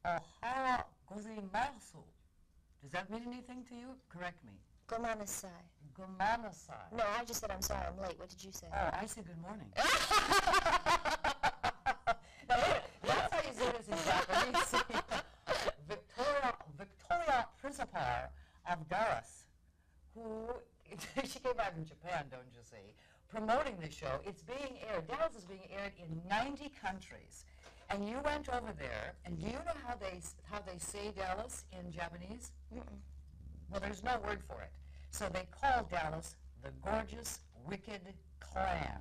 Ohara gozaimasu. Does that mean anything to you? Correct me. Gomanasai. Gomanasai. No, I just said I'm sorry, I'm late. What did you say? Oh, I said good morning. That's how you say this in Japanese. Victoria Principal of Dallas, who, she came out from Japan, don't you see, promoting the show. It's being aired, Dallas is being aired in 90 countries. And you went over there, and do you know how they say Dallas in Japanese? Mm-mm. Well, there's no word for it. So they call Dallas the gorgeous, wicked clan.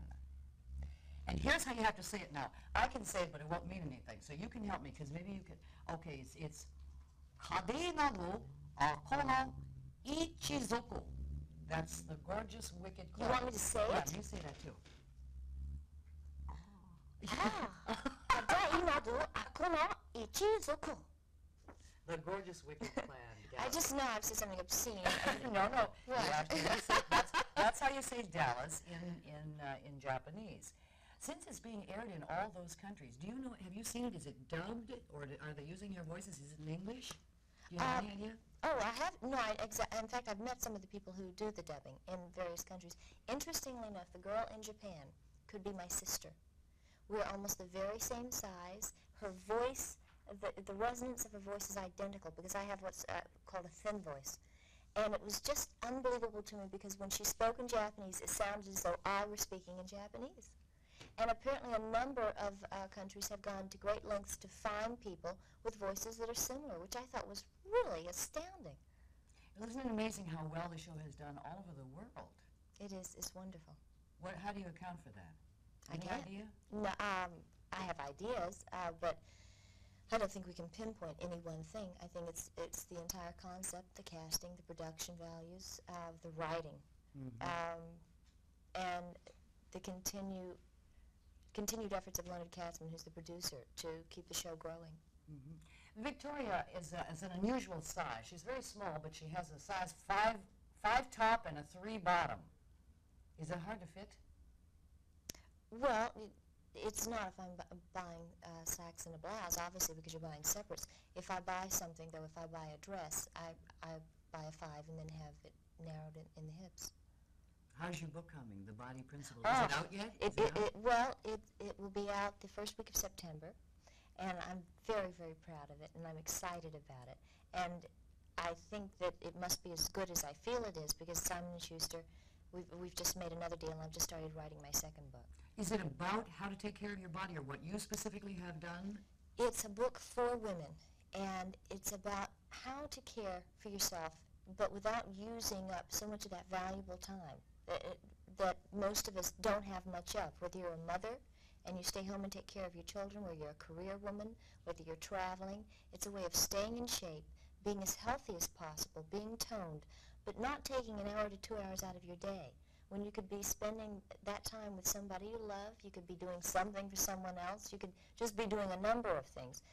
And here's how you have to say it now. I can say it, but it won't mean anything. So you can help me, because maybe you can. Okay, it's Kadena no Akono Ichizoku. That's the gorgeous, wicked clan. You want me to say yeah, it? you say that too. The gorgeous, wicked clan. I just know I've said something obscene. No. What? That's how you say Dallas in Japanese. Since it's being aired in all those countries, do you know? Have you seen it? Is it dubbed, or are they using your voices? Is it in English? Do you have any idea? Oh, I have no. In fact, I've met some of the people who do the dubbing in various countries. Interestingly enough, the girl in Japan could be my sister. We're almost the very same size. Her voice, the resonance of her voice is identical, because I have what's called a thin voice. And it was just unbelievable to me, because when she spoke in Japanese, it sounded as though I were speaking in Japanese. And apparently a number of countries have gone to great lengths to find people with voices that are similar, which I thought was really astounding. Isn't it amazing how well the show has done all over the world? It is. It's wonderful. How do you account for that? I Any can't. idea? No, I have ideas, but I don't think we can pinpoint any one thing. I think it's the entire concept, the casting, the production values, the writing, and the continued efforts of Leonard Katzman, who's the producer, to keep the show growing. Victoria is an unusual size. She's very small, but she has a size 5 top and a 3 bottom. Is it hard to fit? Well, it's not if I'm buying slacks and a blouse, obviously, because you're buying separates. If I buy something, though, if I buy a dress, I buy a 5 and then have it narrowed in the hips. How's your book coming, The Body Principle? Is it out yet? It will be out the first week of September, and I'm very, very proud of it, and I'm excited about it. And I think that it must be as good as I feel it is, because Simon & Schuster, we've just made another deal, and I've just started writing my second book. Is it about how to take care of your body, or what you specifically have done? It's a book for women, and it's about how to care for yourself, but without using up so much of that valuable time that most of us don't have much of. Whether you're a mother and you stay home and take care of your children, whether you're a career woman, whether you're traveling, it's a way of staying in shape, being as healthy as possible, being toned, but not taking an hour to 2 hours out of your day, when you could be spending that time with somebody you love. You could be doing something for someone else. You could just be doing a number of things.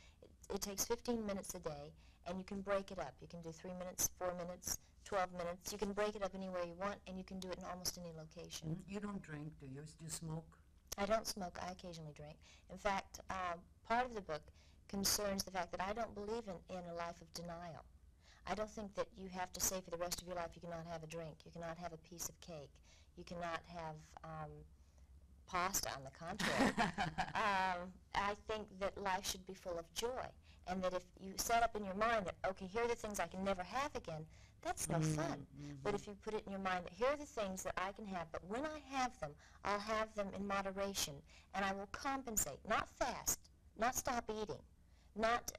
It takes 15 minutes a day, and you can break it up. You can do 3 minutes, 4 minutes, 12 minutes. You can break it up anywhere you want, and you can do it in almost any location. You don't drink, do you? Do you smoke? I don't smoke. I occasionally drink. In fact, part of the book concerns the fact that I don't believe in a life of denial. I don't think that you have to say for the rest of your life you cannot have a drink, you cannot have a piece of cake, you cannot have pasta, on the contrary. I think that life should be full of joy, and that if you set up in your mind that, okay, here are the things I can never have again, that's no fun. But if you put it in your mind that here are the things that I can have, but when I have them, I'll have them in moderation, and I will compensate, not fast, not stop eating, not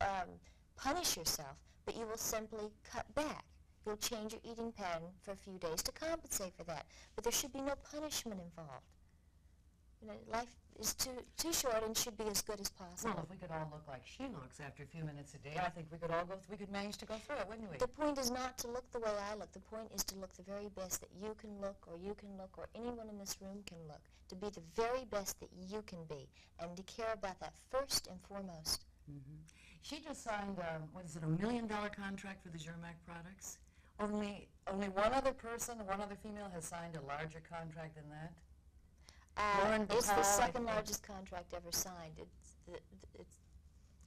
punish yourself, but you will simply cut back. You'll change your eating pattern for a few days to compensate for that. But there should be no punishment involved. You know, life is too short and should be as good as possible. Well, if we could all look like she looks after a few minutes a day, I think we could manage to go through it, wouldn't we? The point is not to look the way I look. The point is to look the very best that you can look, or anyone in this room can look. To be the very best that you can be, and to care about that first and foremost. She just signed, what is it, $1 million contract for the Zermatt products? Only one other person, one other female, has signed a larger contract than that? It's the second largest contract ever signed.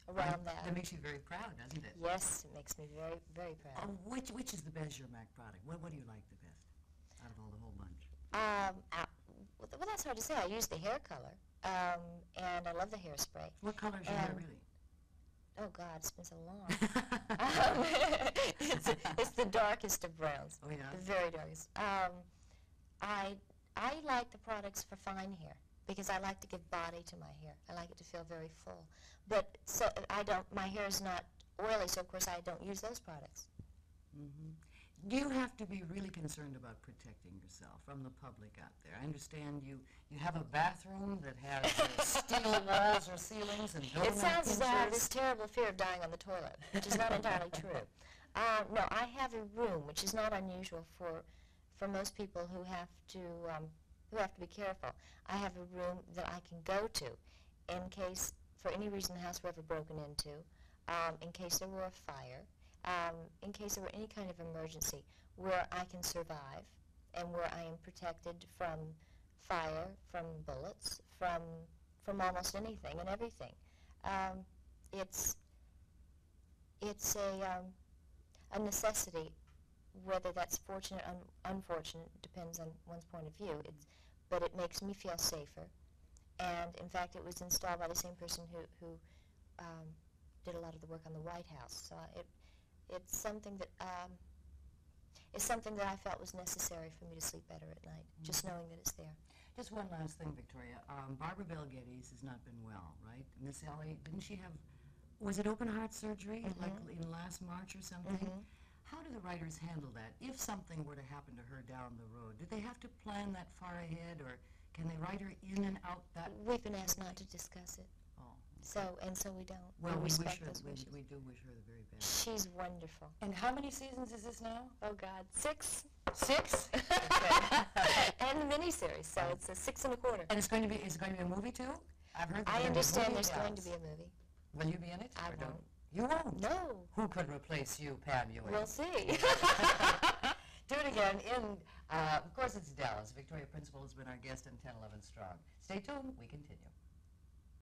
around that. That makes you very proud, doesn't it? Yes, it makes me very, very proud. Which is the best Mac product? What do you like the best out of the whole bunch? Well, that's hard to say. I use the hair color, and I love the hairspray. What color is your hair really? Oh God, it's been so long. It's the darkest of browns. Oh yeah. The very darkest. I like the products for fine hair because I like to give body to my hair. I like it to feel very full. But so my hair is not oily, so of course I don't use those products. Mm-hmm. Do you have to be really concerned about protecting yourself from the public out there? I understand you have a bathroom that has steel walls or ceilings and no It sounds as though I have this terrible fear of dying on the toilet, which is not entirely true. No, I have a room, which is not unusual for most people who have to be careful. I have a room that I can go to in case, for any reason, the house were ever broken into, in case there were a fire, in case there were any kind of emergency, where I can survive and where I am protected from fire, from bullets, from almost anything and everything. It's a necessity, whether that's fortunate or unfortunate, depends on one's point of view. But it makes me feel safer. And in fact, it was installed by the same person who did a lot of the work on the White House. So it's something that I felt was necessary for me to sleep better at night, just knowing that it's there. Just one last thing, Victoria. Barbara Bell Geddes has not been well, right? Miss Ellie, didn't she have, was it open heart surgery, like in last March or something? How do the writers handle that? If something were to happen to her down the road, do they have to plan that far ahead, or can they write her in and out that? We've been asked not to discuss it. Oh. So we don't. Well, we respect wish her, those wishes. we do wish her the very best. She's wonderful. And how many seasons is this now? Oh God, 6. 6? And the miniseries, so it's a 6 1/4. And is it going to be a movie too? I've heard. I understand there's going to be a movie. Will you be in it? I or don't? won't. You won't? No. Who could replace you, Pam Ewing? We'll see. Do it again of course it's Dallas. Victoria Principal has been our guest in 1011 Strong. Stay tuned, we continue.